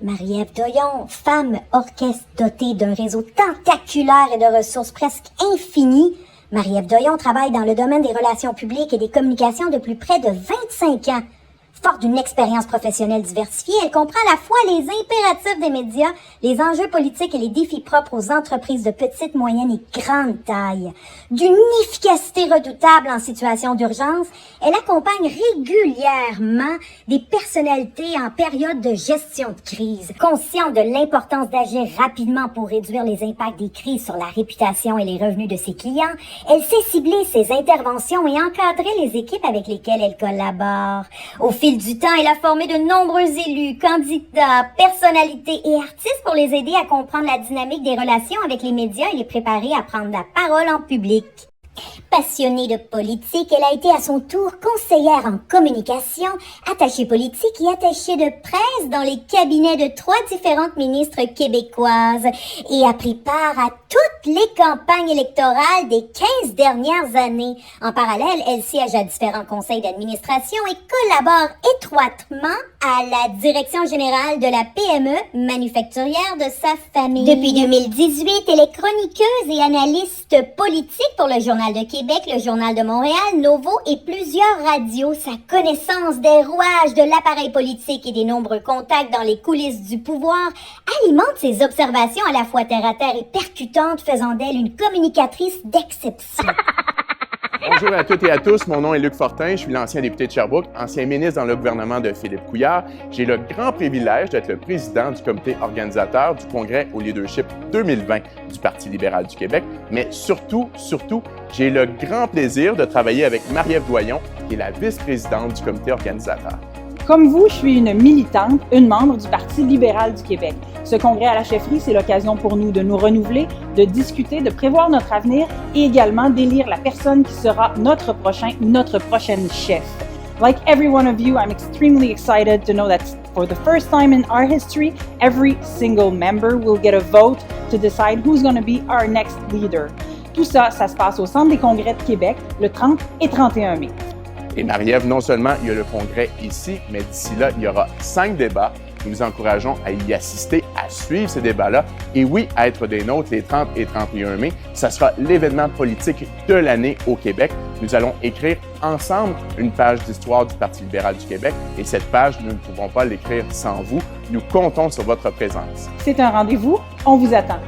Marie-Ève Doyon, femme orchestre dotée d'un réseau tentaculaire et de ressources presque infinies, Marie-Ève Doyon travaille dans le domaine des relations publiques et des communications depuis près de 25 ans. Forte d'une expérience professionnelle diversifiée, elle comprend à la fois les impératifs des médias, les enjeux politiques et les défis propres aux entreprises de petite, moyenne et grande taille. D'une efficacité redoutable en situation d'urgence, elle accompagne régulièrement des personnalités en période de gestion de crise. Consciente de l'importance d'agir rapidement pour réduire les impacts des crises sur la réputation et les revenus de ses clients, elle sait cibler ses interventions et encadrer les équipes avec lesquelles elle collabore. Au fil du temps, elle a formé de nombreux élus, candidats, personnalités et artistes pour les aider à comprendre la dynamique des relations avec les médias et les préparer à prendre la parole en public. Passionnée de politique, elle a été à son tour conseillère en communication, attachée politique et attachée de presse dans les cabinets de 3 différentes ministres québécoises et a pris part à toutes les campagnes électorales des 15 dernières années. En parallèle, elle siège à différents conseils d'administration et collabore étroitement à la direction générale de la PME manufacturière de sa famille. Depuis 2018, elle est chroniqueuse et analyste politique pour le Journal de Québec, le Journal de Montréal, Novo et plusieurs radios. Sa connaissance des rouages de l'appareil politique et des nombreux contacts dans les coulisses du pouvoir alimente ses observations à la fois terre-à-terre et percutantes, faisant d'elle une communicatrice d'exception. Bonjour à toutes et à tous, mon nom est Luc Fortin, je suis l'ancien député de Sherbrooke, ancien ministre dans le gouvernement de Philippe Couillard. J'ai le grand privilège d'être le président du comité organisateur du Congrès au leadership 2020 du Parti libéral du Québec, mais surtout, j'ai le grand plaisir de travailler avec Marie-Ève Doyon, qui est la vice-présidente du comité organisateur. Comme vous, je suis une militante, une membre du Parti libéral du Québec. Ce congrès à la chefferie, c'est l'occasion pour nous de nous renouveler, de discuter, de prévoir notre avenir et également d'élire la personne qui sera notre prochain ou notre prochaine chef. Like every one of you, I'm extremely excited to know that for the first time in our history, every single member will get a vote to decide who's going to be our next leader. Tout ça, ça se passe au Centre des congrès de Québec le 30 et 31 mai. Et Marie-Ève, non seulement il y a le congrès ici, mais d'ici là, il y aura 5 débats. Nous vous encourageons à y assister, à suivre ces débats-là et oui, à être des nôtres les 30 et 31 mai. Ça sera l'événement politique de l'année au Québec. Nous allons écrire ensemble une page d'histoire du Parti libéral du Québec et cette page, nous ne pouvons pas l'écrire sans vous. Nous comptons sur votre présence. C'est un rendez-vous, on vous attend.